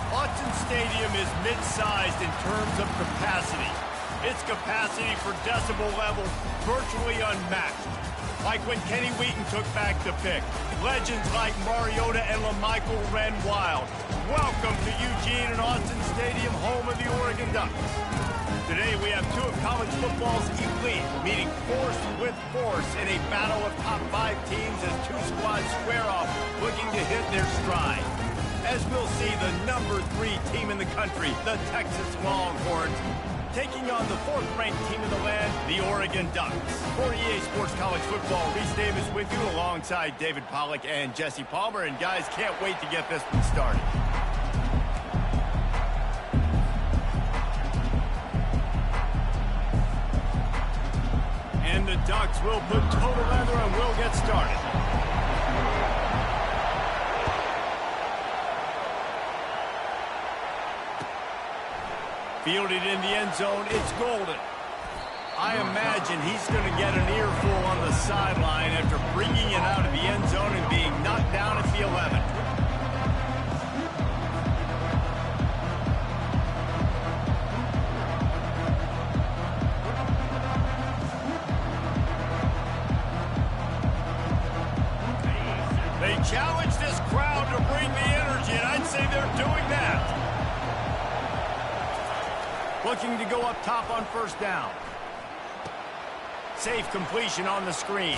Autzen Stadium is mid-sized in terms of capacity. Its capacity for decibel level virtually unmatched. Like when Kenny Wheaton took back the pick. Legends like Mariota and LaMichael ran wild. Welcome to Eugene and Autzen Stadium, home of the Oregon Ducks. Today we have two of college football's elite meeting force with force in a battle of top 5 teams as two squads square off looking to hit their stride. As we'll see, the number 3 team in the country, the Texas Longhorns, taking on the 4th-ranked team in the land, the Oregon Ducks. For EA Sports College Football, Reese Davis with you alongside David Pollack and Jesse Palmer. And guys, can't wait to get this one started. And the Ducks will put total leather and we'll get started. Fielded in the end zone, it's Golden. I imagine he's going to get an earful on the sideline after bringing it out of the end zone and being knocked down at the 11. They challenge this crowd to bring the energy, and I'd say they're doing that. Looking to go up top on first down. Safe completion on the screen.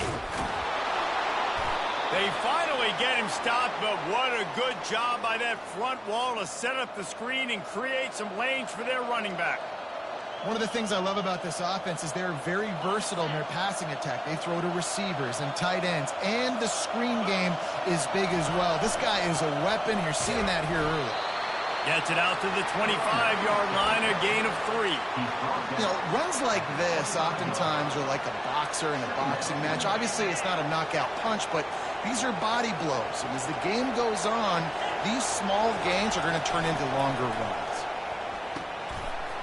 They finally get him stopped, but what a good job by that front wall to set up the screen and create some lanes for their running back. One of the things I love about this offense is they're very versatile in their passing attack. They throw to receivers and tight ends, and the screen game is big as well. This guy is a weapon. You're seeing that here early. Gets it out to the 25-yard line, a gain of 3. You know, runs like this oftentimes are like a boxer in a boxing match. Obviously, it's not a knockout punch, but these are body blows. And as the game goes on, these small gains are going to turn into longer runs.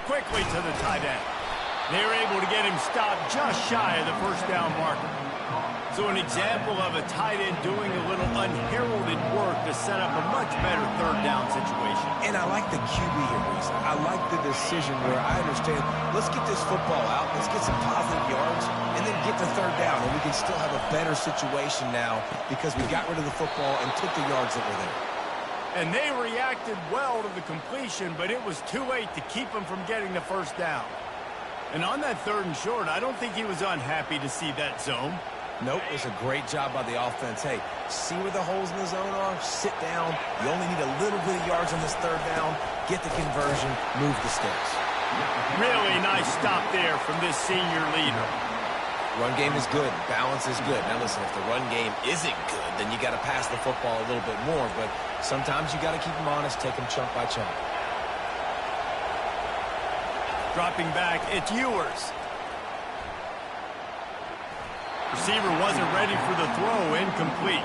Quickly to the tight end. They're able to get him stopped just shy of the first down marker. So an example of a tight end doing a little unheralded work to set up a much better third down situation. And I like the QB here, Reese. I like the decision where I understand, let's get this football out, let's get some positive yards, and then get to third down, and we can still have a better situation now because we got rid of the football and took the yards that were there. And they reacted well to the completion, but it was too late to keep them from getting the first down. And on that 3rd and short, I don't think he was unhappy to see that zone. Nope, it's a great job by the offense. Hey, see where the holes in the zone are? Sit down. You only need a little bit of yards on this 3rd down. Get the conversion. Move the sticks. Really nice stop there from this senior leader. Run game is good. Balance is good. Now listen, if the run game isn't good, then you got to pass the football a little bit more. But sometimes you got to keep them honest, take them chunk by chunk. Dropping back, it's Ewers. Receiver wasn't ready for the throw, incomplete.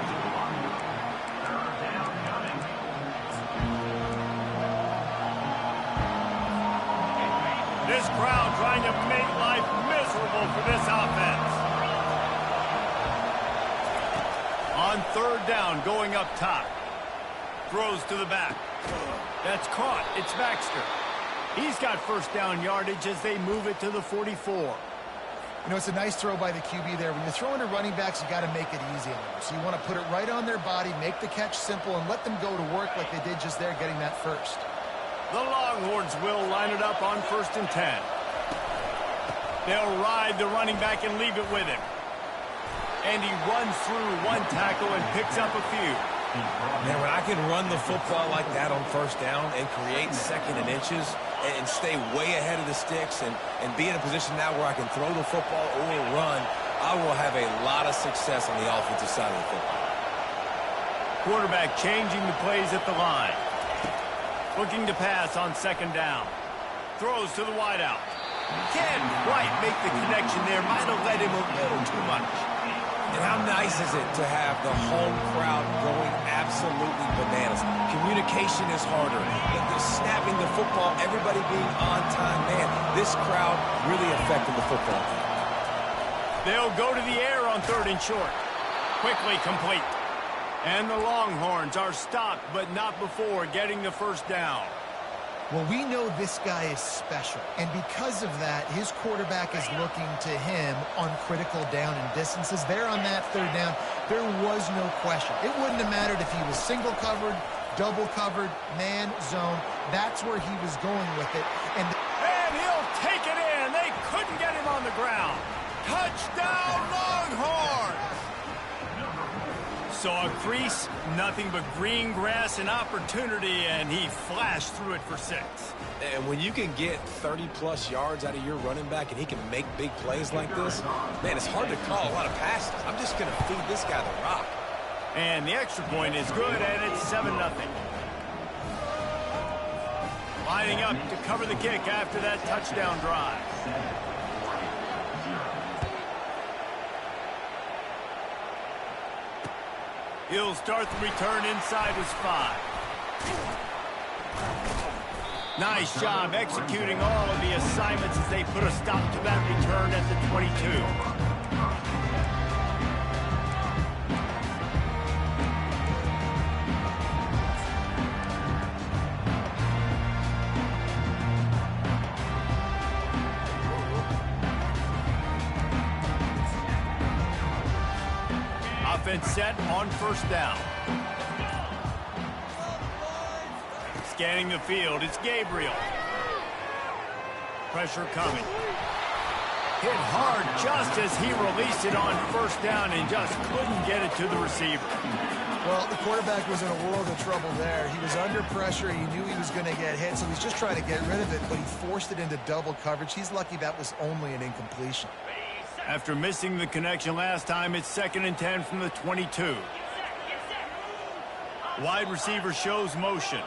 This crowd trying to make life miserable for this offense. On 3rd down, going up top. Throws to the back. That's caught. It's Baxter. He's got first down yardage as they move it to the 44. You know, it's a nice throw by the QB there. When you're throwing to running backs, you got to make it easy on them. So you want to put it right on their body, make the catch simple, and let them go to work like they did just there, getting that first. The Longhorns will line it up on 1st and 10. They'll ride the running back and leave it with him. And he runs through one tackle and picks up a few. Man, when I can run the football like that on first down and create 2nd and inches and stay way ahead of the sticks and be in a position now where I can throw the football or run, I will have a lot of success on the offensive side of the football. Quarterback changing the plays at the line. Looking to pass on 2nd down. Throws to the wideout. Can't quite make the connection there. Might have led him a little too much. And how nice is it to have the home crowd going absolutely bananas? Communication is harder. The snapping the football, everybody being on time. Man, this crowd really affected the football team. They'll go to the air on 3rd and short. Quickly complete. And the Longhorns are stopped, but not before getting the first down. Well, we know this guy is special, and because of that, his quarterback is looking to him on critical down and distances. There on that third down, there was no question. It wouldn't have mattered if he was single covered, double covered, man, zone. That's where he was going with it. And he'll take it in. They couldn't get him on the ground. Touchdown, Longhorns! Saw a crease, nothing but green grass and opportunity, and he flashed through it for 6. And when you can get 30-plus yards out of your running back and he can make big plays like this, man, it's hard to call a lot of passes. I'm just going to feed this guy the rock. And the extra point is good, and it's 7-0. Lining up to cover the kick after that touchdown drive. He'll start the return inside his 5. Nice job executing all of the assignments as they put a stop to that return at the 22. Offense set on first down. Scanning the field, it's Gabriel. Pressure coming. Hit hard just as he released it on first down and just couldn't get it to the receiver. well, the quarterback was in a world of trouble there. He was under pressure. He knew he was going to get hit, so he's just trying to get rid of it, but he forced it into double coverage. He's lucky that was only an incompletion. After missing the connection last time, it's 2nd and 10 from the 22. Wide receiver shows motion.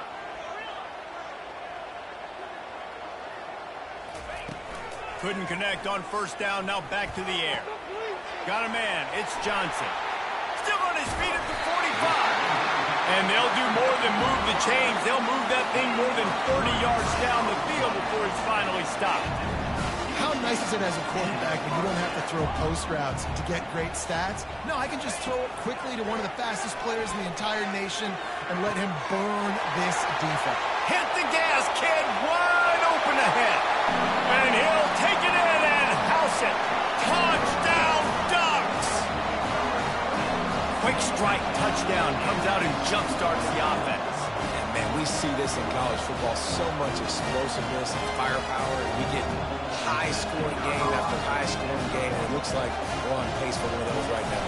Couldn't connect on first down, now back to the air. Got a man, it's Johnson. Still on his feet at the 45. And they'll do more than move the chains. They'll move that thing more than 30 yards down the field before it's finally stopped. How nice is it as a quarterback when you don't have to throw post routes to get great stats? No, I can just throw it quickly to one of the fastest players in the entire nation and let him burn this defense. Hit the gas, kid. Wide open ahead. And he'll take it in and house it. Touchdown, Ducks! Quick strike touchdown comes out and jumpstarts the offense. And, man, we see this in college football, so much explosiveness and firepower. And we get high-scoring game after high-scoring game, and it looks like we're on pace for one of those right now.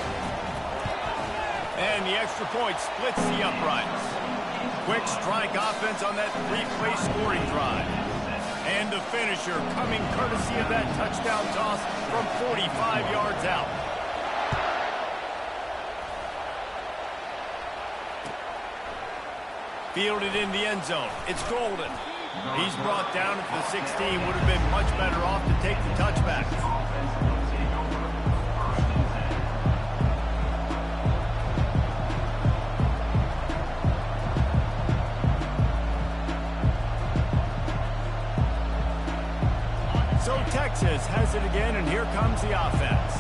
And the extra point splits the uprights. Quick strike offense on that 3-play scoring drive. And the finisher coming courtesy of that touchdown toss from 45 yards out. Fielded in the end zone. It's Golden. He's brought down at the 16. Would have been much better off to take the touchback. So Texas has it again, and here comes the offense.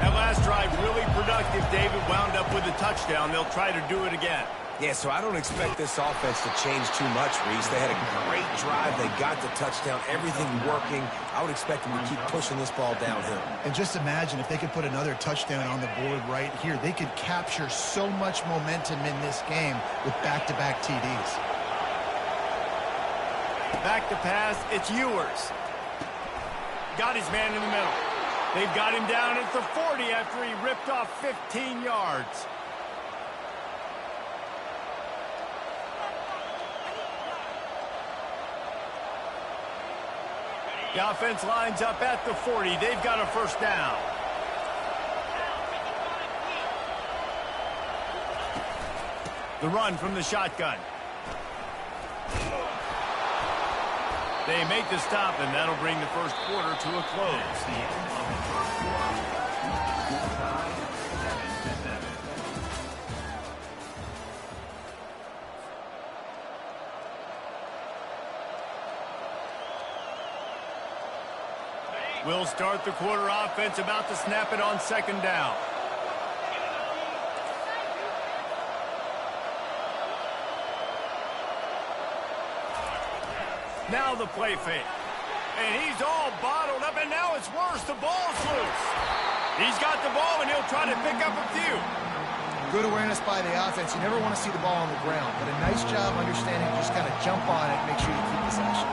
That last drive really productive. David wound up with a touchdown. They'll try to do it again. Yeah, so I don't expect this offense to change too much, Reese. They had a great drive. They got the touchdown. Everything working. I would expect them to keep pushing this ball downhill. And just imagine if they could put another touchdown on the board right here. They could capture so much momentum in this game with back-to-back TDs. Back to pass. It's Ewers. Got his man in the middle. They've got him down at the 40 after he ripped off 15 yards. The offense lines up at the 40. They've got a first down. The run from the shotgun. They make the stop, and that'll bring the first quarter to a close. We'll start the quarter offense, about to snap it on second down. Now the play fake. And he's all bottled up, and now it's worse. The ball's loose. He's got the ball, and he'll try to pick up a few. Good awareness by the offense. You never want to see the ball on the ground, but a nice job understanding to just kind of jump on it and make sure you keep possession.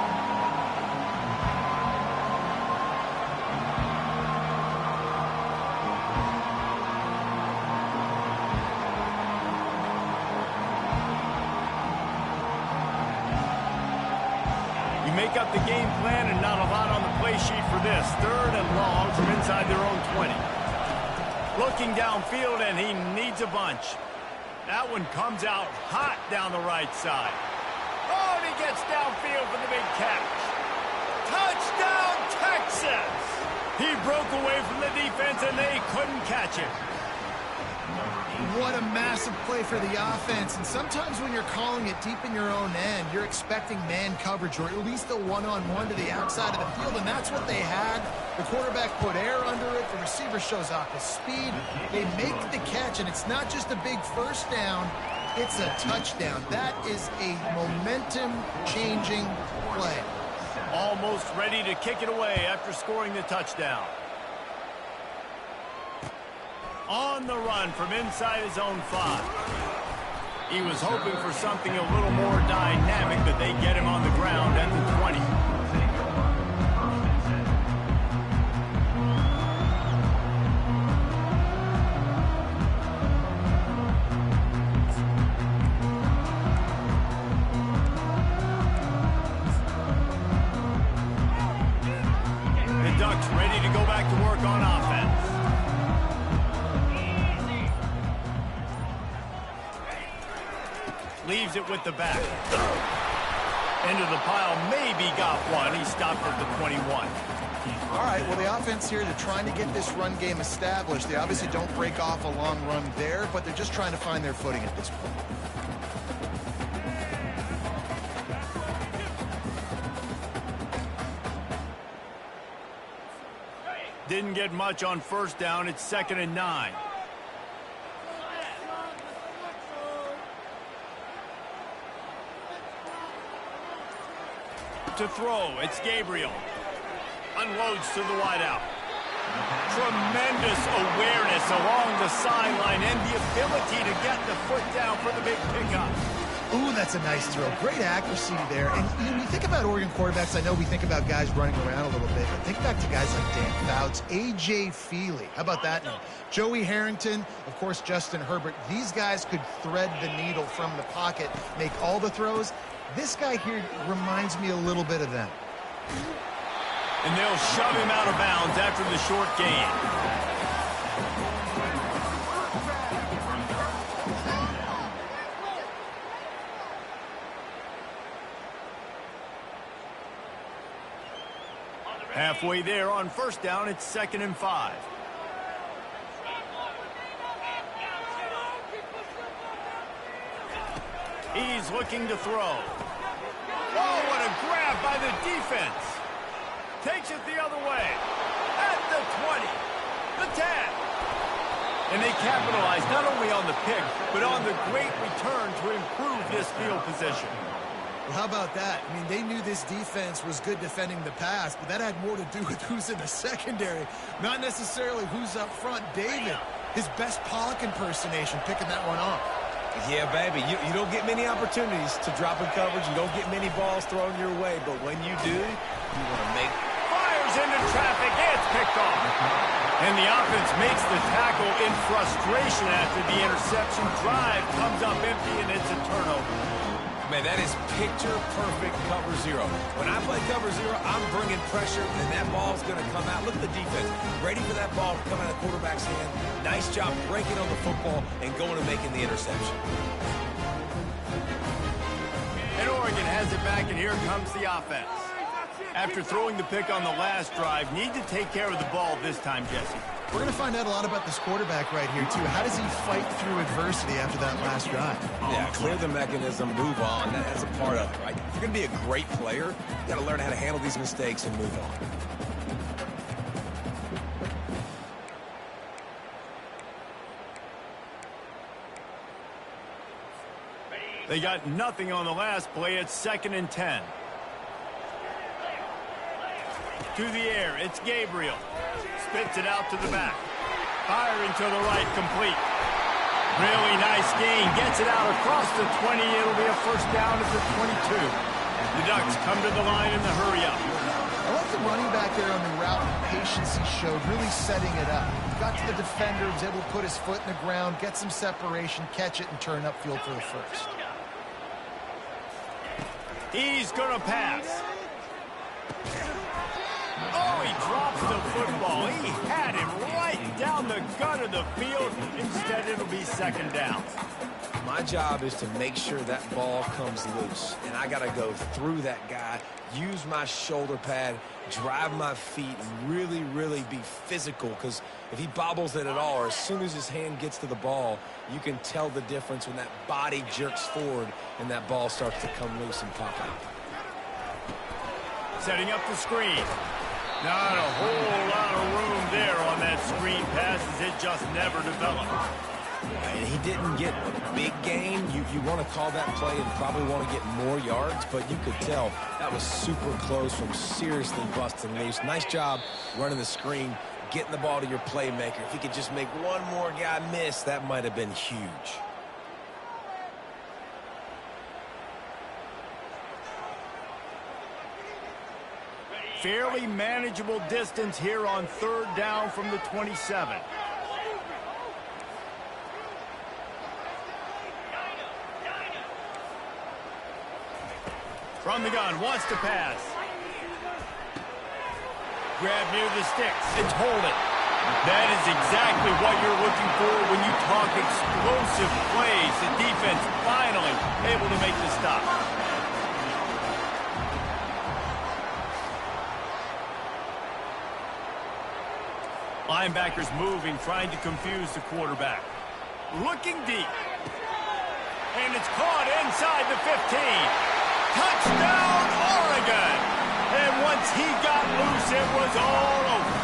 Make up the game plan and not a lot on the play sheet for this. 3rd and long from inside their own 20. Looking downfield, and he needs a bunch. That one comes out hot down the right side. Oh, and he gets downfield for the big catch. Touchdown, Texas! He broke away from the defense, and they couldn't catch it. What a massive play for the offense. And sometimes when you're calling it deep in your own end, you're expecting man coverage or at least a one-on-one to the outside of the field, and that's what they had. The quarterback put air under it. The receiver shows off his speed. They make the catch, and it's not just a big first down. It's a touchdown. That is a momentum-changing play. Almost ready to kick it away after scoring the touchdown. On the run from inside his own 5. He was hoping for something a little more dynamic, but they get him on the ground at the 20. The Ducks ready to go back to work on offense. Leaves it with the back. Into the pile, maybe got one. He stopped at the 21. All right, well, the offense here, they're trying to get this run game established. They obviously don't break off a long run there, but they're just trying to find their footing at this point. Didn't get much on first down. It's 2nd and 9. To throw, it's Gabriel. Unloads to the wideout. Tremendous awareness along the sideline and the ability to get the foot down for the big pickup. Ooh, that's a nice throw. Great accuracy there. And when you think about Oregon quarterbacks, I know we think about guys running around a little bit, but think back to guys like Dan Fouts, A.J. Feely. How about that name? Joey Harrington, of course, Justin Herbert. These guys could thread the needle from the pocket, make all the throws. This guy here reminds me a little bit of them. And they'll shove him out of bounds after the short gain. Halfway there on first down, it's 2nd and 5. He's looking to throw. Oh, what a grab by the defense. Takes it the other way. At the 20. The 10. And they capitalize not only on the pick, but on the great return to improve this field position. Well, how about that? I mean, they knew this defense was good defending the pass, but that had more to do with who's in the secondary, not necessarily who's up front. David, his best Pollock impersonation, picking that one off. Yeah, baby, you don't get many opportunities to drop in coverage. You don't get many balls thrown your way, but when you do, you want to make... Fires into traffic, it's picked off. And the offense makes the tackle in frustration after the interception. Drive comes up empty, and it's a turnover. Man, that is picture-perfect cover zero. When I play cover zero, I'm bringing pressure, and that ball's going to come out. Look at the defense. Ready for that ball to come out of the quarterback's hand. Nice job breaking on the football and going and making the interception. And Oregon has it back, and here comes the offense. After throwing the pick on the last drive, need to take care of the ball this time, Jesse. We're going to find out a lot about this quarterback right here, too. How does he fight through adversity after that last drive? Yeah, clear the mechanism, move on. That's a part of it, right? If you're going to be a great player, you got to learn how to handle these mistakes and move on. They got nothing on the last play. It's 2nd and 10. To the air, it's Gabriel. Spits it out to the back. Firing to the right, complete. Really nice gain. Gets it out across the 20. It'll be a first down at the 22. The Ducks come to the line in the hurry-up. I like the running back there on the route, the patience he showed, really setting it up. Got to the defender, was able to put his foot in the ground, get some separation, catch it, and turn upfield for the first. He's going to pass. Oh, he drops the football. He had him right down the gut of the field. Instead, it'll be second down. My job is to make sure that ball comes loose, and I got to go through that guy, use my shoulder pad, drive my feet, and really, really be physical, because if he bobbles it at all, or as soon as his hand gets to the ball, you can tell the difference when that body jerks forward and that ball starts to come loose and pop out. Setting up the screen. Not a whole lot of room there on that screen pass, as it just never developed. And he didn't get a big gain. You want to call that play and probably want to get more yards, but you could tell that was super close from seriously busting loose. Nice job running the screen, getting the ball to your playmaker. If he could just make one more guy miss, that might have been huge. Fairly manageable distance here on third down from the 27. From the gun, wants to pass. Grab near the sticks. It's holding. That is exactly what you're looking for when you talk explosive plays. The defense finally able to make the stop. Linebackers moving, trying to confuse the quarterback. Looking deep. And it's caught inside the 15. Touchdown, Oregon! And once he got loose, it was all over.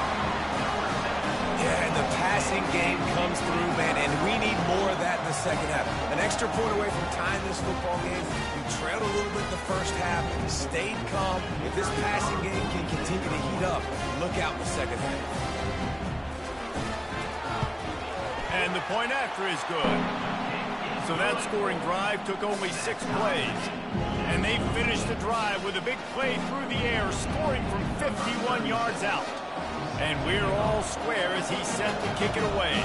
Yeah, and the passing game comes through, man, and we need more of that in the second half. An extra point away from tying this football game. You trailed a little bit in the first half, stayed calm. If this passing game can continue to heat up, look out in the second half. And the point after is good. So that scoring drive took only 6 plays. And they finished the drive with a big play through the air, scoring from 51 yards out. And we're all square as he's set to kick it away.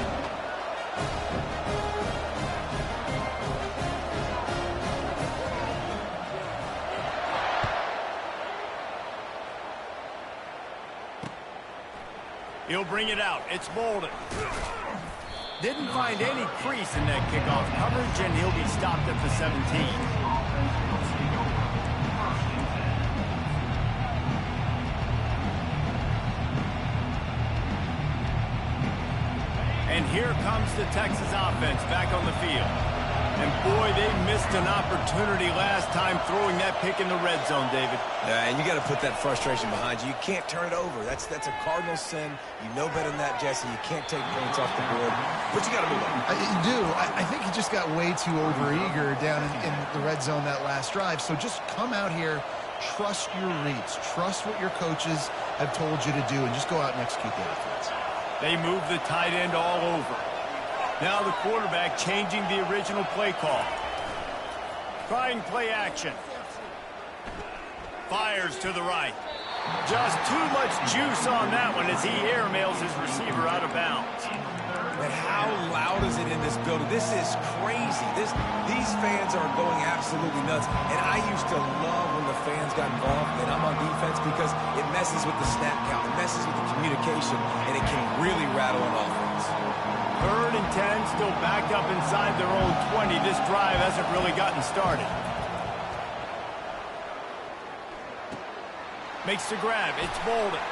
He'll bring it out. It's Bolden. Didn't find any crease in that kickoff coverage, and he'll be stopped at the 17. And here comes the Texas offense back on the field. And boy, they missed an opportunity last time throwing that pick in the red zone, David. Yeah, and you got to put that frustration behind you. You can't turn it over. That's a cardinal sin. You know better than that, Jesse. You can't take points off the board, but you got to move on. You do. I think he just got way too overeager down in the red zone that last drive. So just come out here, trust your reads, trust what your coaches have told you to do, and just go out and execute the offense. They move the tight end all over. Now the quarterback changing the original play call. Trying play action. Fires to the right. Just too much juice on that one as he airmails his receiver out of bounds. But how loud is it in this building? This is crazy. These fans are going absolutely nuts. And I used to love when the fans got involved and I'm on defense because it messes with the snap count. It messes with the communication, and it can really rattle an offense. 3rd and 10, still backed up inside their own 20. This drive hasn't really gotten started. Makes the grab. It's Bolden.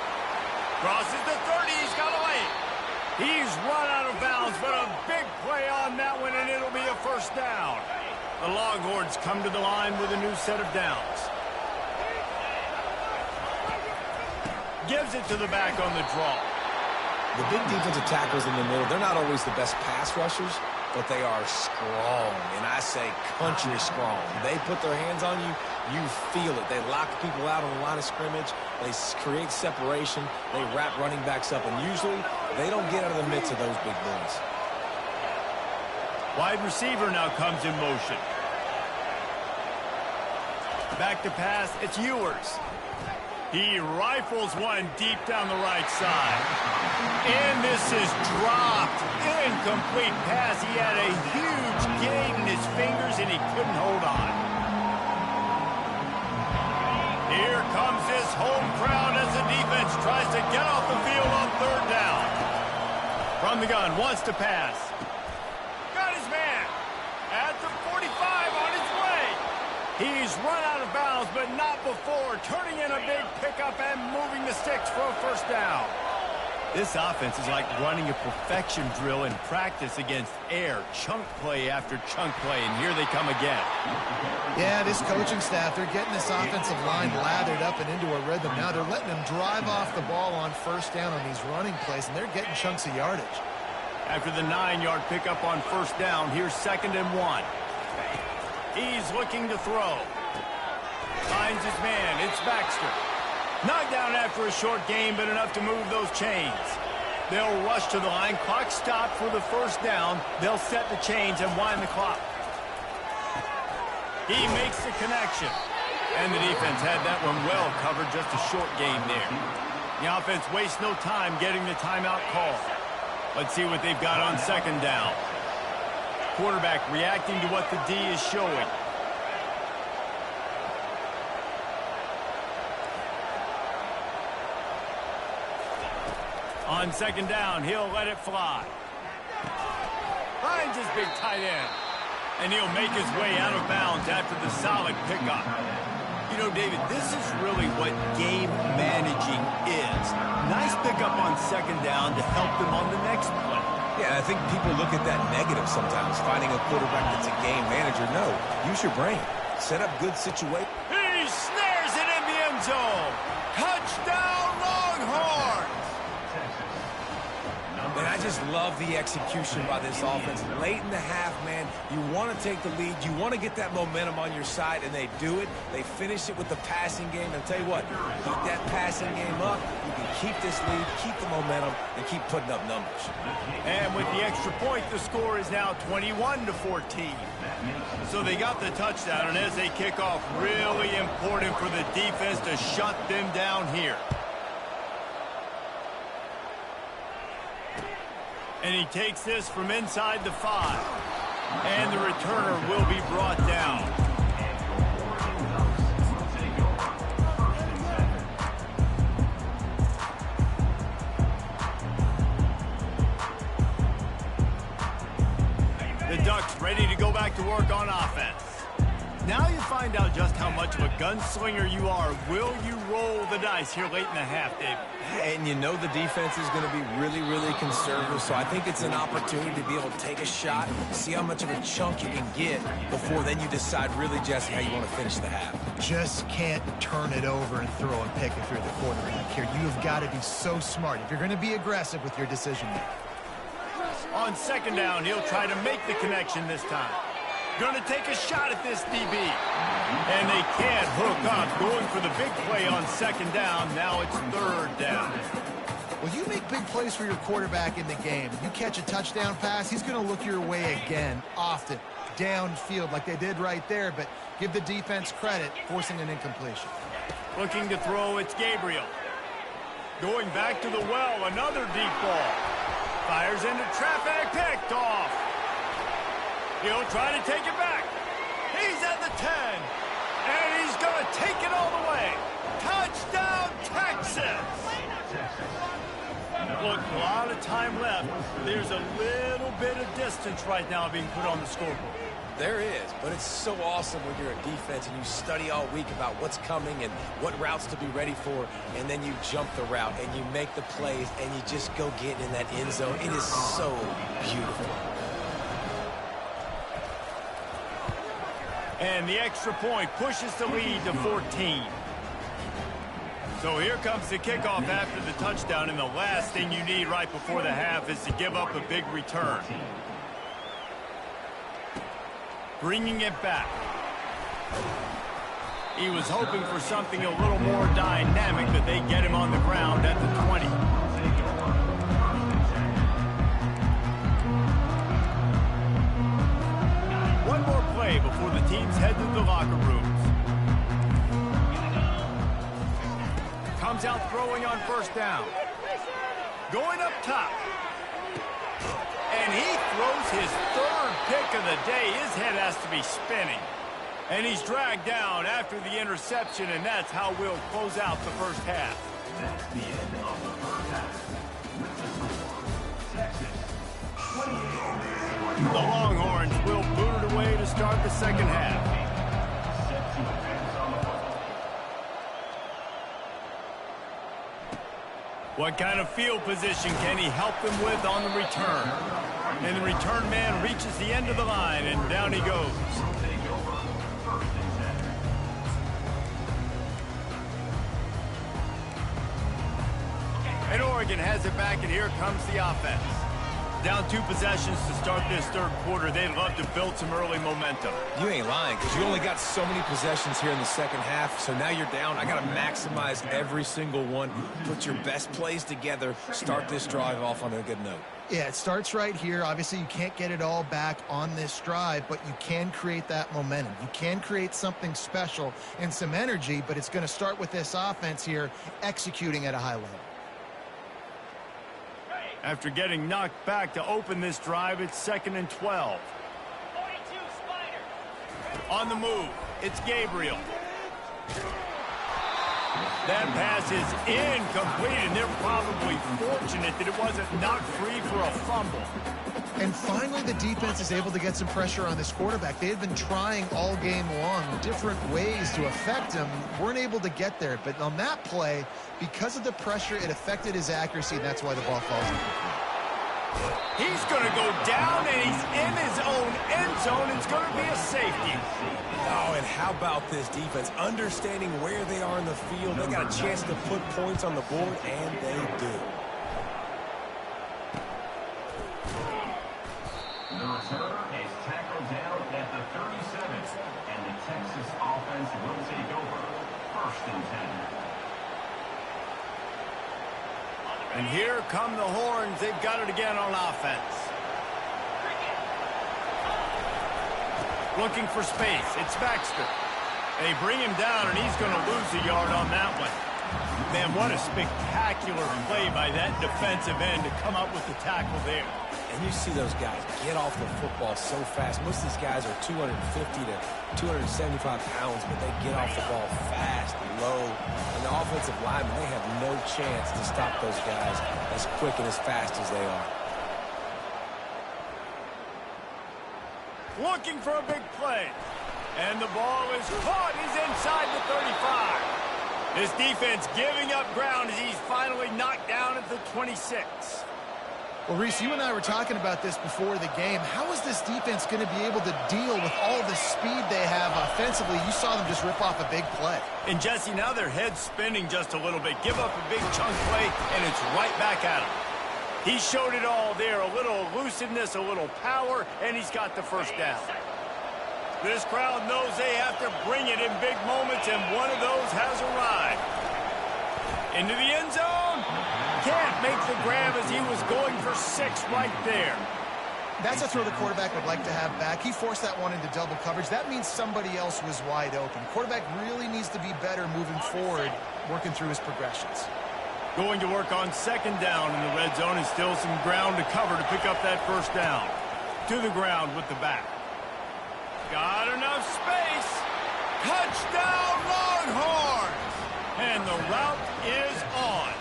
Crosses the 30. He's got away. He's run out of bounds, but a big play on that one, and it'll be a first down. The Longhorns come to the line with a new set of downs. Gives it to the back on the draw. The big defensive tackles in the middle, they're not always the best pass rushers, but they are strong, and I say country strong. They put their hands on you, you feel it. They lock people out on the line of scrimmage. They create separation. They wrap running backs up, and usually they don't get out of the midst of those big boys. Wide receiver now comes in motion. Back to pass, it's Ewers. He rifles one deep down the right side. And this is dropped. Incomplete pass. He had a huge gain in his fingers, and he couldn't hold on. Here comes his home crowd as the defense tries to get off the field on third down. From the gun, wants to pass. Got his man at the 45 on his way. He's run out of bounds, but not before turning in a big pickup and moving the sticks for a first down. This offense is like running a perfection drill in practice against air. Chunk play after chunk play, and here they come again. Yeah, this coaching staff, they're getting this offensive line lathered up and into a rhythm. Now they're letting them drive off the ball on first down on these running plays, and they're getting chunks of yardage. After the 9-yard pickup on first down, here's 2nd and 1. He's looking to throw. Finds his man. It's Baxter. Knocked down after a short gain, but enough to move those chains. They'll rush to the line. Clock stopped for the first down. They'll set the chains and wind the clock. He makes the connection. And the defense had that one well covered. Just a short gain there. The offense wastes no time getting the timeout call. Let's see what they've got on 2nd down. Quarterback reacting to what the D is showing. On 2nd down, he'll let it fly. Finds his big tight end. And he'll make his way out of bounds after the solid pickup. You know, David, this is really what game managing is. Nice pickup on 2nd down to help them on the next play. Yeah, I think people look at that negative sometimes, finding a quarterback that's a game manager. No, use your brain. Set up good situation. He snares it in the end zone. Touchdown, Longhorns! And I just love the execution by this offense. Late in the half, man, you want to take the lead. You want to get that momentum on your side, and they do it. They finish it with the passing game. And I'll tell you what, keep that passing game up. You can keep this lead, keep the momentum, and keep putting up numbers. And with the extra point, the score is now 21-14. So they got the touchdown, and as they kick off, really important for the defense to shut them down here. And he takes this from inside the 5. And the returner will be brought down. The Ducks ready to go back to work on offense. Now you find out just how much of a gunslinger you are. Will you roll the dice here late in the half, David? And you know the defense is going to be really, really conservative, so I think it's an opportunity to be able to take a shot, see how much of a chunk you can get before then you decide really, Jesse, how you want to finish the half. Just can't turn it over and throw a pick if you're the quarterback here. You've got to be so smart if you're going to be aggressive with your decision making. On 2nd down, he'll try to make the connection this time. Going to take a shot at this DB. And they can't hook up. Going for the big play on 2nd down. Now it's 3rd down. Well, you make big plays for your quarterback in the game. You catch a touchdown pass, he's going to look your way again, often, downfield like they did right there. But give the defense credit, forcing an incompletion. Looking to throw, it's Gabriel. Going back to the well, another deep ball. Fires into traffic, picked off. He'll try to take it back. He's at the 10. And he's going to take it all the way. Touchdown, Texas! Look, a lot of time left. There's a little bit of distance right now being put on the scoreboard. There is, but it's so awesome when you're a defense and you study all week about what's coming and what routes to be ready for, and then you jump the route and you make the plays and you just go get in that end zone. It is so beautiful. And the extra point pushes the lead to 14. So here comes the kickoff after the touchdown, and the last thing you need right before the half is to give up a big return. bringing it back. He was hoping for something a little more dynamic, but they get him on the ground at the 20. One more play before the teams head to the locker rooms. Comes out throwing on first down. Going up top. And he throws his third pick of the day. His head has to be spinning. And he's dragged down after the interception, and that's how we'll close out the first half. That's the end of the first half. With the score, Texas 28. The Longhorns will boot it away to start the second half. Set to advance on the football. What kind of field position can he help them with on the return? And the return man reaches the end of the line, and down he goes. And Oregon has it back, and here comes the offense. Down 2 possessions to start this third quarter. They'd love to build some early momentum. You ain't lying, because you only got so many possessions here in the second half, so now you're down. I got to maximize every single one. Put your best plays together. Start this drive off on a good note. Yeah, it starts right here. Obviously, you can't get it all back on this drive, but you can create that momentum. You can create something special and some energy, but it's going to start with this offense here executing at a high level. After getting knocked back to open this drive, it's 2nd and 12. 42 Spider. On the move, it's Gabriel. That pass is incomplete, and they're probably fortunate that it wasn't knocked free for a fumble. And finally, the defense is able to get some pressure on this quarterback. They had been trying all game long different ways to affect him. Weren't able to get there. But on that play, because of the pressure, it affected his accuracy, and that's why the ball falls incomplete. He's going to go down, and he's in his own end zone. It's going to be a safety. Oh, and how about this defense? Understanding where they are in the field. They got a chance to put points on the board, and they do. The returner is tackled down at the 37, and the Texas offense will take over. 1st and 10. And here come the Horns. They've got it again on offense. Looking for space. It's Baxter. They bring him down, and he's going to lose a yard on that one. Man, what a spectacular play by that defensive end to come up with the tackle there. And you see those guys get off the football so fast. Most of these guys are 250 to 275 pounds, but they get off the ball fast, low. And the offensive linemen, they have no chance to stop those guys as quick and as fast as they are. Looking for a big play. And the ball is caught. He's inside the 35. This defense giving up ground as he's finally knocked down at the 26. Well, Reese, you and I were talking about this before the game. How is this defense going to be able to deal with all the speed they have offensively? You saw them just rip off a big play. And, Jesse, now their head's spinning just a little bit. Give up a big chunk play, and it's right back at him. He showed it all there. A little elusiveness, a little power, and he's got the first down. This crowd knows they have to bring it in big moments, and one of those has arrived. Into the end zone. Can't make the grab as he was going for 6 right there. That's a throw the quarterback would like to have back. He forced that one into double coverage. That means somebody else was wide open. Quarterback really needs to be better moving forward, working through his progressions. Going to work on 2nd down in the red zone, and still some ground to cover to pick up that first down. To the ground with the back. Got enough space. Touchdown, Longhorns! And the route is on.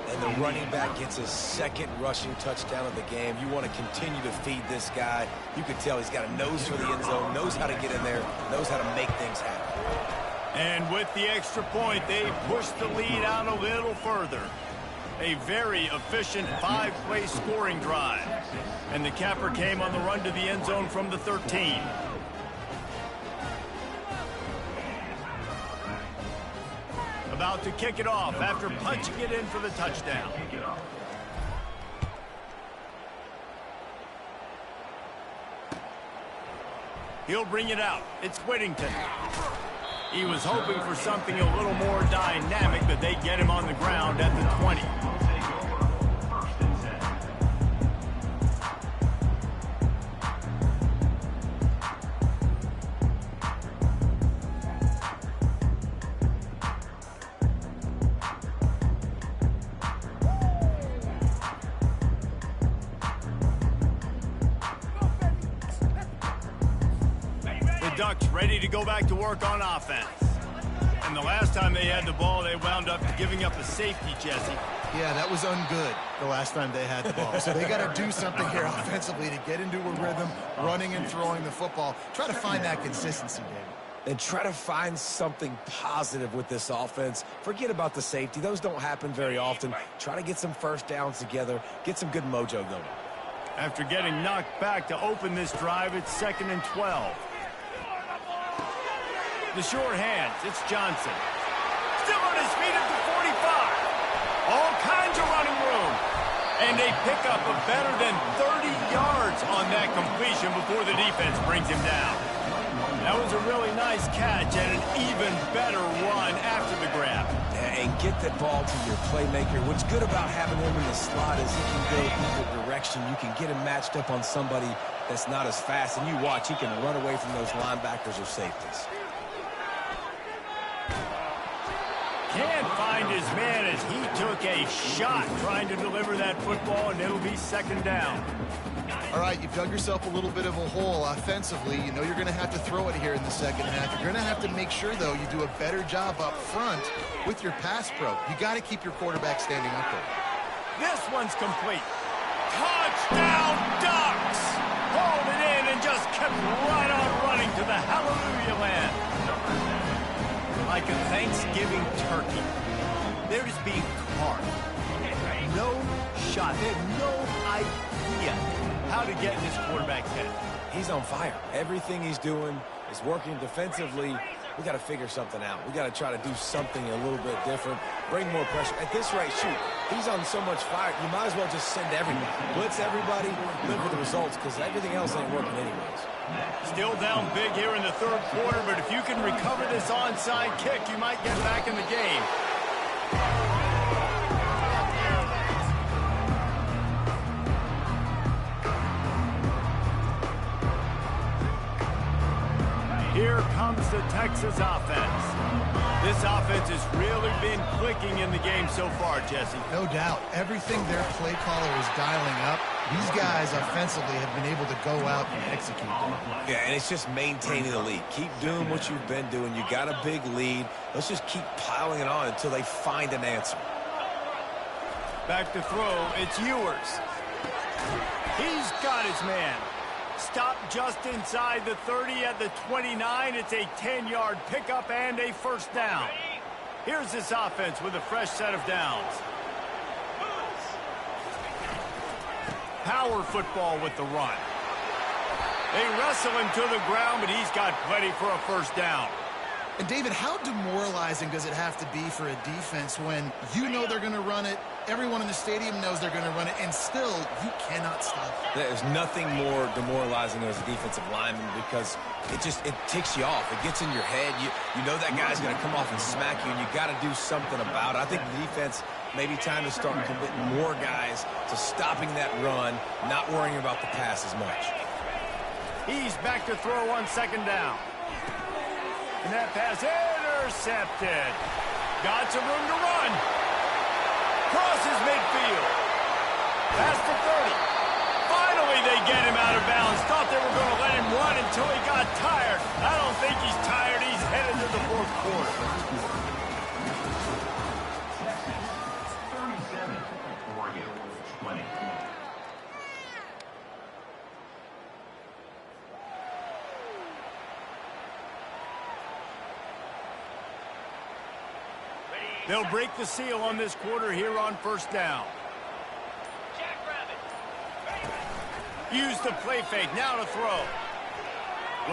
And the running back gets his 2nd rushing touchdown of the game. You want to continue to feed this guy. You can tell he's got a nose for the end zone, knows how to get in there, knows how to make things happen. And with the extra point, they push the lead out a little further. A very efficient 5-play scoring drive. And the capper came on the run to the end zone from the 13. About to kick it off after punching it in for the touchdown. He'll bring it out. It's Whittington. He was hoping for something a little more dynamic, but they get him on the ground at the 20. Ducks ready to go back to work on offense. And the last time they had the ball, they wound up giving up a safety, Jesse. Yeah, that was ungood the last time they had the ball. So they got to do something here offensively to get into a rhythm, running and throwing the football. Try to find that consistency, David. And try to find something positive with this offense. Forget about the safety. Those don't happen very often. Try to get some first downs together, get some good mojo going. After getting knocked back to open this drive, it's 2nd and 12. The short hands, it's Johnson. Still on his feet at the 45. All kinds of running room. And they pick up a better than 30 yards on that completion before the defense brings him down. That was a really nice catch and an even better run after the grab. And get that ball to your playmaker. What's good about having him in the slot is he can go either direction. You can get him matched up on somebody that's not as fast. And you watch, he can run away from those linebackers or safeties. Can't find his man as he took a shot trying to deliver that football, and it'll be 2nd down. All right, you've dug yourself a little bit of a hole offensively. You know you're going to have to throw it here in the second half. You're going to have to make sure, though, you do a better job up front with your pass pro. You got to keep your quarterback standing up there. This one's complete. Touchdown, Ducks! Hauled it in and just kept right on running to the hallelujah land. Like a Thanksgiving turkey. They're just being carved. No shot. They have no idea how to get in this quarterback's head. He's on fire. Everything he's doing is working defensively. We got to figure something out. We got to try to do something a little bit different. Bring more pressure. At this rate, shoot, he's on so much fire. You might as well just send everybody. Blitz everybody, live with the results, because everything else ain't working anyways. Still down big here in the 3rd quarter, but if you can recover this onside kick, you might get back in the game. Here comes the Texas offense. This offense has really been clicking in the game so far, Jesse. No doubt. Everything their play caller is dialing up, these guys offensively have been able to go out and execute. Yeah, and it's just maintaining the lead. Keep doing what you've been doing. You got a big lead. Let's just keep piling it on until they find an answer. Back to throw, it's Ewers. He's got his man. Stopped just inside the 30 at the 29. It's a 10-yard pickup and a 1st down. Here's this offense with a fresh set of downs. Power football with the run. They wrestle him to the ground, but he's got plenty for a 1st down. And, David, how demoralizing does it have to be for a defense when you know they're going to run it, everyone in the stadium knows they're going to run it, and still you cannot stop it? There's nothing more demoralizing as a defensive lineman because it ticks you off. It gets in your head. You know that guy's going to come off and smack you, and you got to do something about it. I think the defense maybe time to start committing more guys to stopping that run, not worrying about the pass as much. He's back to throw on 2nd down. And that pass intercepted. Got some room to run. Crosses midfield. Past the 30. Finally, they get him out of bounds. Thought they were going to let him run until he got tired. I don't think he's tired. He's headed to the 4th quarter. 37, Oregon 20. They'll break the seal on this quarter here on 1st down. Use the play fake, now to throw.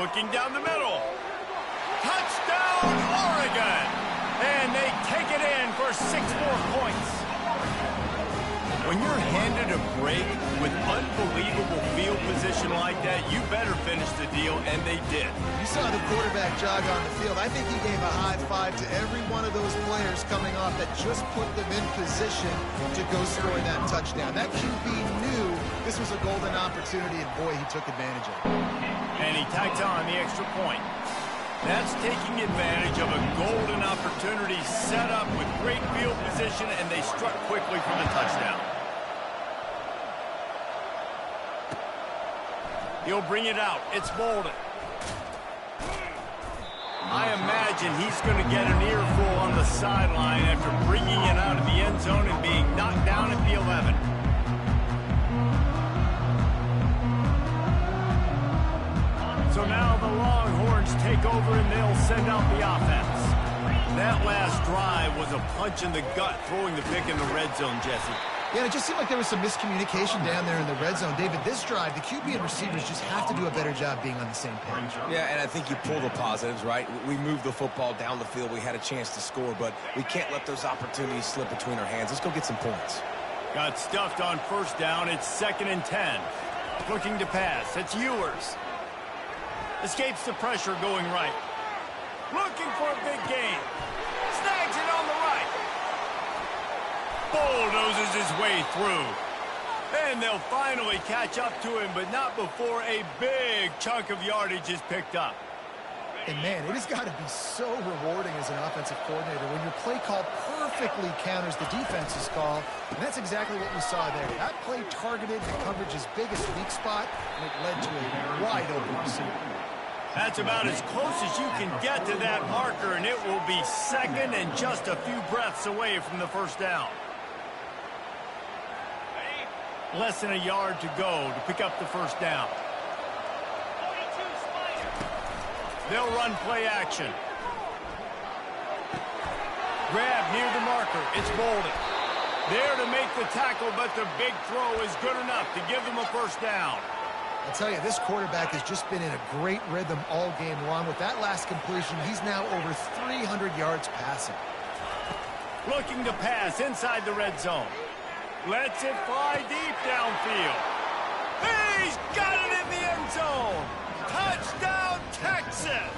Looking down the middle. Touchdown, Oregon! And they take it in for 6 more points. When you're handed a break with unbelievable field position like that, you better finish the deal, and they did. You saw the quarterback jog on the field. I think he gave a high five to every one of those players coming off that just put them in position to go score that touchdown. That QB knew this was a golden opportunity, and boy, he took advantage of it. And he tacked on the extra point. That's taking advantage of a golden opportunity set up with great field position, and they struck quickly for the touchdown. He'll bring it out. It's Bolden. I imagine he's going to get an earful on the sideline after bringing it out of the end zone and being knocked down at the 11. So now the Longhorns take over and they'll send out the offense. That last drive was a punch in the gut, throwing the pick in the red zone, Jesse. Yeah, it just seemed like there was some miscommunication down there in the red zone. David, this drive, the QB and receivers just have to do a better job being on the same page. Yeah, and I think you pull the positives, right? We moved the football down the field. We had a chance to score, but we can't let those opportunities slip between our hands. Let's go get some points. Got stuffed on first down. It's 2nd and 10. Looking to pass. It's Ewers. Escapes the pressure going right. Looking for a big gain. Snags it on the right. Bulldozes his way through. And they'll finally catch up to him, but not before a big chunk of yardage is picked up. And man, it has got to be so rewarding as an offensive coordinator when your play call perfectly counters the defense's call. And that's exactly what we saw there. That play targeted the coverage's biggest weak spot, and it led to a wide open receiver. That's about as close as you can get to that marker, and it will be 2nd and just a few breaths away from the first down. Less than a yard to go to pick up the first down. 42 Spider. They'll run play action. Grab near the marker. It's Bolden. There to make the tackle, but the big throw is good enough to give them a first down. I'll tell you, this quarterback has just been in a great rhythm all game long. With that last completion, he's now over 300 yards passing. Looking to pass inside the red zone. Lets it fly deep downfield. He's got it in the end zone. Touchdown, Texas.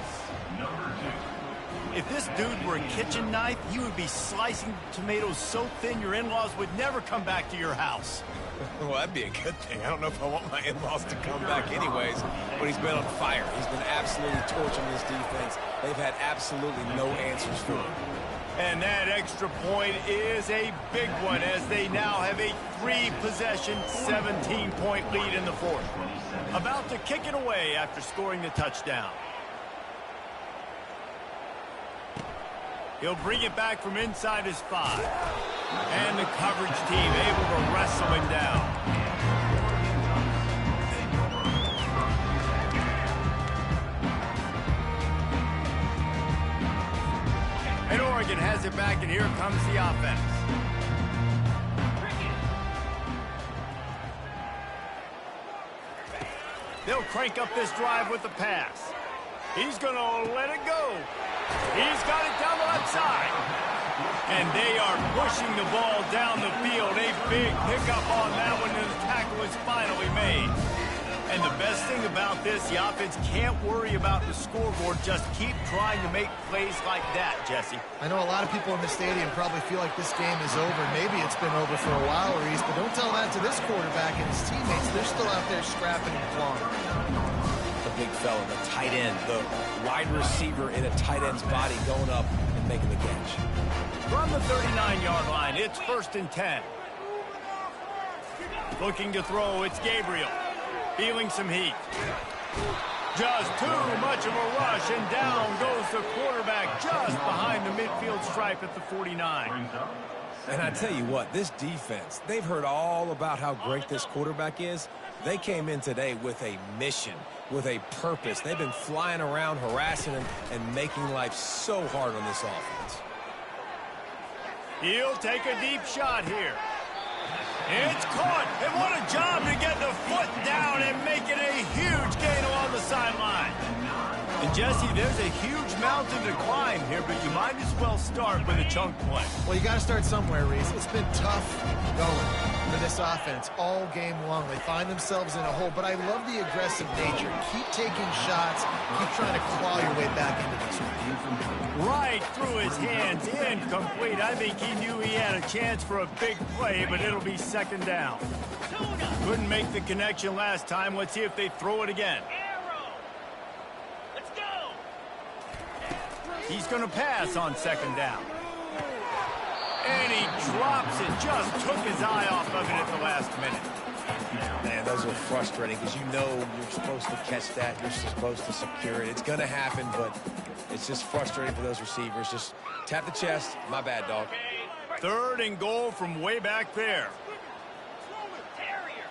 If this dude were a kitchen knife, you would be slicing tomatoes so thin your in-laws would never come back to your house. Well, that'd be a good thing. I don't know if I want my in-laws to come back anyways, but he's been on fire. He's been absolutely torching this defense. They've had absolutely no answers for him. And that extra point is a big one as they now have a 3-possession, 17-point lead in the fourth. About to kick it away after scoring the touchdown. He'll bring it back from inside his 5. And the coverage team able to wrestle him down. And Oregon has it back, and here comes the offense. They'll crank up this drive with the pass. He's going to let it go. He's got it down the left side. And they are pushing the ball down the field. A big pickup on that one, and the tackle is finally made. And the best thing about this, the offense can't worry about the scoreboard. Just keep trying to make plays like that, Jesse. I know a lot of people in the stadium probably feel like this game is over. Maybe it's been over for a while, Reese, but don't tell that to this quarterback and his teammates. They're still out there scrapping and clawing. The big fella, the tight end, the wide receiver in a tight end's body going up and making the catch. From the 39-yard line, it's 1st and 10. Looking to throw, it's Gabriel. Feeling some heat. Just too much of a rush, and down goes the quarterback just behind the midfield stripe at the 49. And I tell you what, this defense, they've heard all about how great this quarterback is. They came in today with a mission, with a purpose. They've been flying around, harassing him, and making life so hard on this offense. He'll take a deep shot here. It's caught, and what a job to get the foot down and make it a huge gain along the sideline. And Jesse, there's a huge mountain to climb here, but you might as well start with a chunk play. Well, you got to start somewhere, Reese. It's been tough going for this offense all game long. They find themselves in a hole, but I love the aggressive nature. Keep taking shots. Keep trying to claw your way back into this one. Right through his hands, incomplete. I think he knew he had a chance for a big play, but it'll be second down. Couldn't make the connection last time. Let's see if they throw it again. Let's go. He's going to pass on second down. And he drops it. Just took his eye off of it at the last minute. Man, those are frustrating because you know you're supposed to catch that. You're supposed to secure it. It's going to happen, but it's just frustrating for those receivers. Just tap the chest. My bad, dog. Third and goal from way back there. Terrier.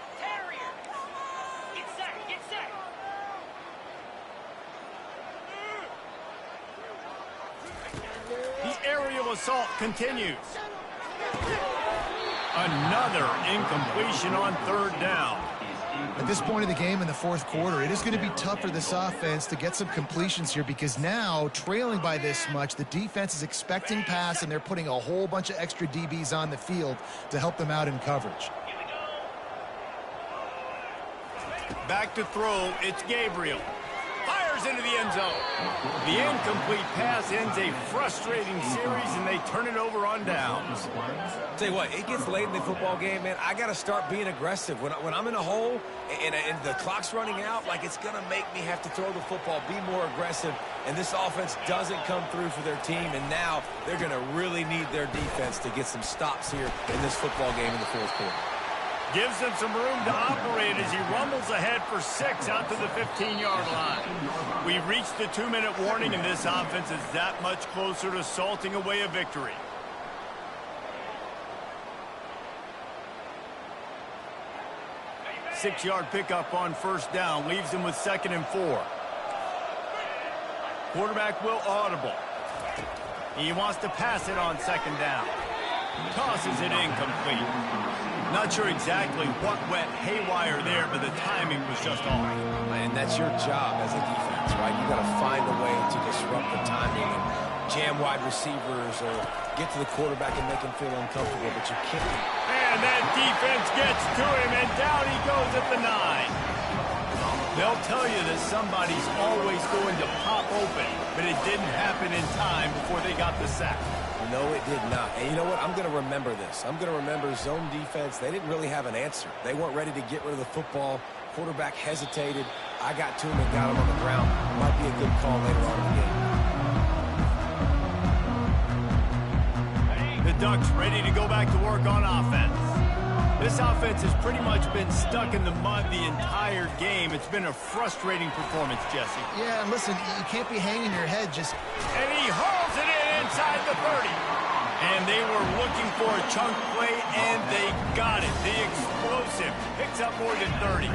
Get set. The aerial assault continues. Another incompletion on third down. At this point of the game in the fourth quarter, it is going to be tough for this offense to get some completions here because now, trailing by this much, the defense is expecting pass, and they're putting a whole bunch of extra DBs on the field to help them out in coverage. Back to throw, it's Gabriel. Fires into the end zone. The incomplete pass ends a frustrating series, and they turn it over on downs. Tell you what, it gets late in the football game, man. I got to start being aggressive. When I'm in a hole and the clock's running out, like it's going to make me have to throw the football, be more aggressive, and this offense doesn't come through for their team, and now they're going to really need their defense to get some stops here in this football game in the fourth quarter. Gives them some room to operate as he rumbles ahead for 6 out to the 15-yard line. We've reached the 2-minute warning, and this offense is that much closer to salting away a victory. Six-yard pickup on first down leaves him with 2nd and 4. Quarterback will audible. He wants to pass it on 2nd down. Tosses it incomplete. Not sure exactly what went haywire there, but the timing was just off. And that's your job as a defense, right? You got to find a way to disrupt the timing and jam wide receivers or get to the quarterback and make him feel uncomfortable, but you can't. And that defense gets to him, and down he goes at the 9. They'll tell you that somebody's always going to pop open, but it didn't happen in time before they got the sack. No, it did not. And you know what? I'm going to remember this. I'm going to remember zone defense. They didn't really have an answer. They weren't ready to get rid of the football. Quarterback hesitated. I got to him and got him on the ground. Might be a good call later on in the game. The Ducks ready to go back to work on offense. This offense has pretty much been stuck in the mud the entire game. It's been a frustrating performance, Jesse. Yeah, and listen, you can't be hanging your head just... And he hauls it in inside the 30. And they were looking for a chunk play, and they got it. The explosive picks up more than 30.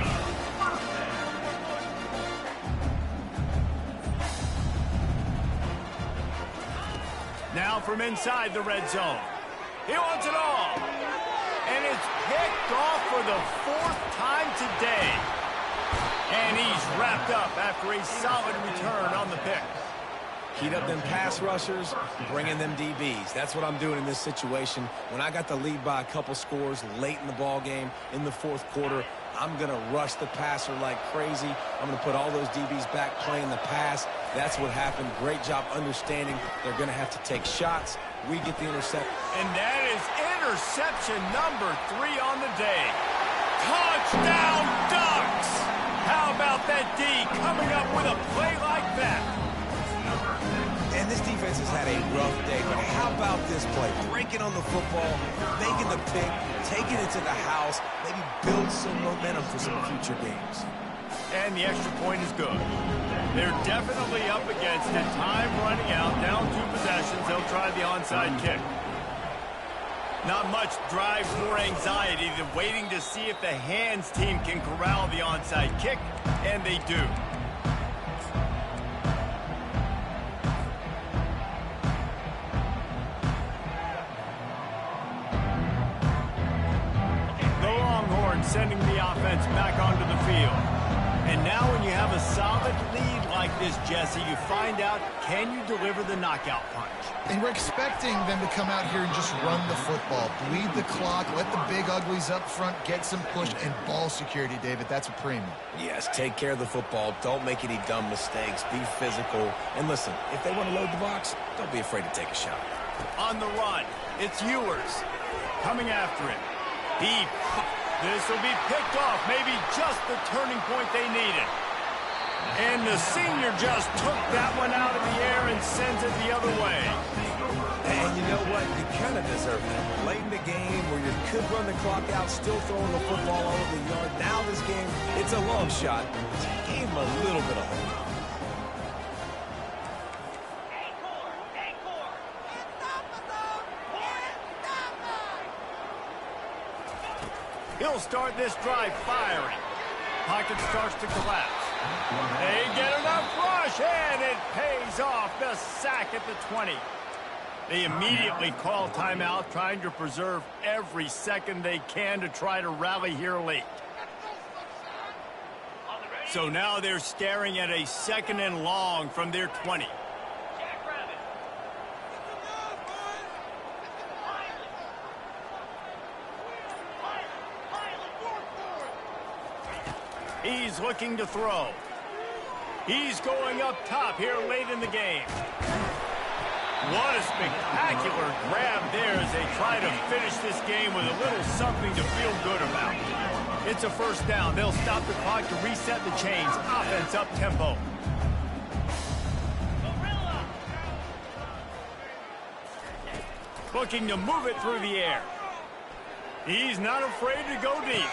Now from inside the red zone. He wants it all. And it's picked off for the 4th time today. And he's wrapped up after a solid return on the pick. Heat up them pass rushers, bringing them DBs. That's what I'm doing in this situation. When I got the lead by a couple scores late in the ball game in the fourth quarter, I'm going to rush the passer like crazy. I'm going to put all those DBs back playing the pass. That's what happened. Great job understanding they're going to have to take shots. We get the intercept. And that is interception number 3 on the day. Touchdown, Ducks! How about that D coming up with a play like that? And this defense has had a rough day, but how about this play? Breaking on the football, making the pick, taking it to the house, maybe build some momentum for some future games. And the extra point is good. They're definitely up against it. Time running out, down 2 possessions. They'll try the onside kick. Not much drives more anxiety than waiting to see if the hands team can corral the onside kick, and they do. The Longhorns sending the offense back onto the field. And now when you have a solid lead like this, Jesse, you find out, can you deliver the knockout punch? And we're expecting them to come out here and just run the football, bleed the clock, let the big uglies up front get some push, and ball security, David. That's a premium. Yes, take care of the football. Don't make any dumb mistakes. Be physical. And listen, if they want to load the box, don't be afraid to take a shot. On the run, it's Ewers coming after him. This will be picked off, maybe just the turning point they needed. And the senior just took that one out of the air and sends it the other way. And you know what? You kind of deserve that. Late in the game where you could run the clock out, still throwing the football all over the yard. Now this game, it's a long shot. So you gave him a little bit of hope. He'll start this drive firing. Pocket starts to collapse. They get enough rush, and it pays off. The sack at the 20. They immediately call timeout, trying to preserve every second they can to try to rally here late. So now they're staring at a 2nd and long from their 20. He's looking to throw. He's going up top here late in the game. What a spectacular grab there as they try to finish this game with a little something to feel good about. It's a first down. They'll stop the clock to reset the chains. Offense up tempo. Looking to move it through the air. He's not afraid to go deep.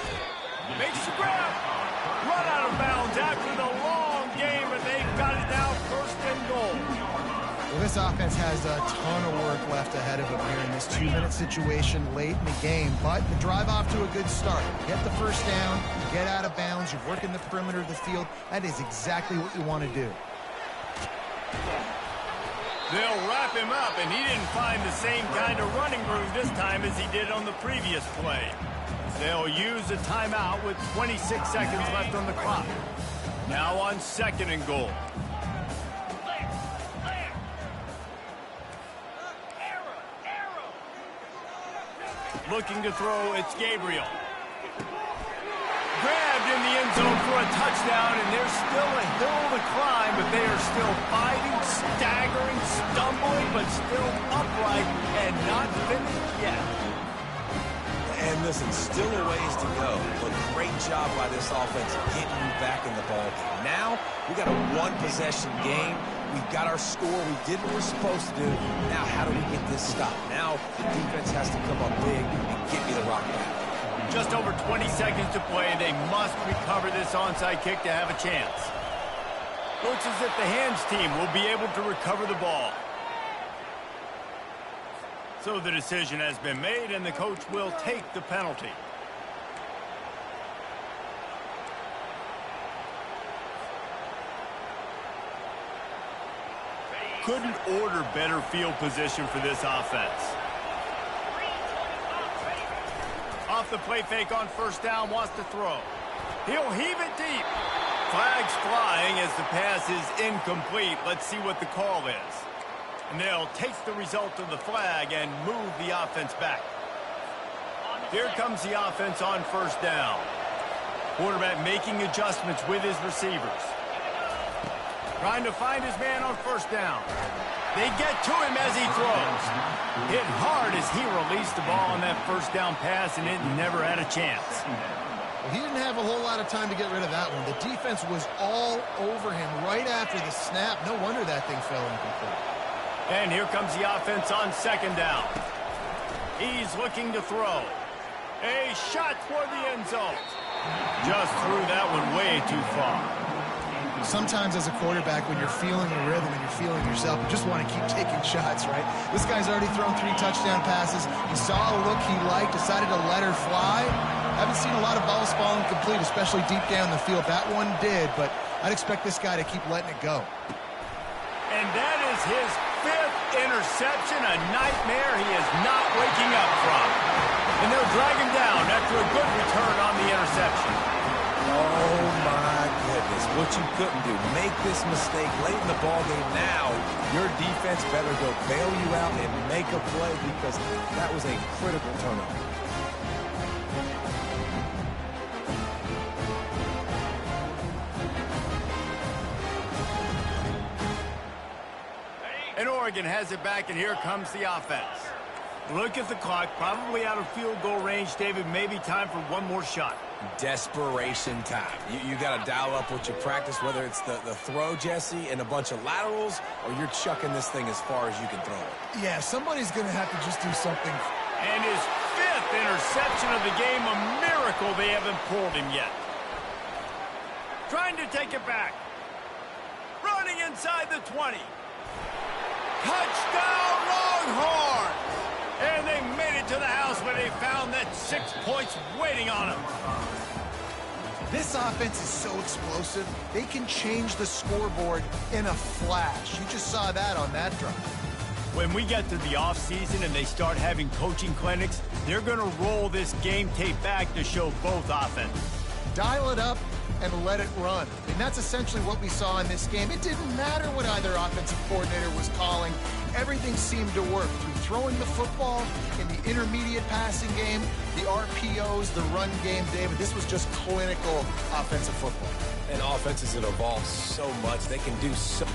Makes the grab. Run out of bounds after the long game, but they've got it now 1st and goal. Well, this offense has a ton of work left ahead of them here in this 2-minute situation late in the game, but the drive off to a good start. Get the first down, get out of bounds, you're working the perimeter of the field. That is exactly what you want to do. They'll wrap him up, and he didn't find the same kind of running room this time as he did on the previous play. They'll use a timeout with 26 seconds left on the clock. Now on 2nd and goal. Looking to throw, it's Gabriel. Grabbed in the end zone for a touchdown, and there's still a hill to climb, but they are still fighting, staggering, stumbling, but still upright and not finished yet. And listen, still a ways to go, but great job by this offense getting you back in the ballgame. Now, we got a 1-possession game. We've got our score. We did what we're supposed to do. Now, how do we get this stopped? Now, the defense has to come up big and get me the rock back. Just over 20 seconds to play. They must recover this onside kick to have a chance. Looks as if the hands team will be able to recover the ball. So the decision has been made, and the coach will take the penalty. Couldn't order better field position for this offense. Off the play fake on 1st down, wants to throw. He'll heave it deep. Flags flying as the pass is incomplete. Let's see what the call is. And they'll take the result of the flag and move the offense back. Here comes the offense on 1st down. Quarterback making adjustments with his receivers. Trying to find his man on 1st down. They get to him as he throws. Hit hard as he released the ball on that 1st down pass, and it never had a chance. Well, he didn't have a whole lot of time to get rid of that one. The defense was all over him right after the snap. No wonder that thing fell incomplete. And here comes the offense on 2nd down. He's looking to throw. A shot toward the end zone. Just threw that one way too far. Sometimes as a quarterback, when you're feeling the rhythm and you're feeling yourself, you just want to keep taking shots, right? This guy's already thrown 3 touchdown passes. He saw a look he liked, decided to let her fly. Haven't seen a lot of balls falling complete, especially deep down the field. That one did, but I'd expect this guy to keep letting it go. And that is his 5th interception, a nightmare he is not waking up from. And they'll drag him down after a good return on the interception. Oh, my goodness, what you couldn't do. Make this mistake late in the ball game. Now, your defense better go bail you out and make a play because that was a critical turnover. And Oregon has it back, and here comes the offense. Look at the clock, probably out of field goal range, David. Maybe time for one more shot. Desperation time. You got to dial up what you practice, whether it's the throw, Jesse, and a bunch of laterals, or you're chucking this thing as far as you can throw it. Yeah, somebody's going to have to just do something. And his 5th interception of the game, a miracle they haven't pulled him yet. Trying to take it back. Running inside the 20. Touchdown, Longhorns! And they made it to the house where they found that 6 points waiting on them. This offense is so explosive, they can change the scoreboard in a flash. You just saw that on that drive. When we get to the offseason and they start having coaching clinics, they're going to roll this game tape back to show both offenses. Dial it up and let it run. And that's essentially what we saw in this game. It didn't matter what either offensive coordinator was calling. Everything seemed to work through throwing the football in the intermediate passing game, the RPOs, the run game. David, this was just clinical offensive football. And offenses have evolved so much. They can do so...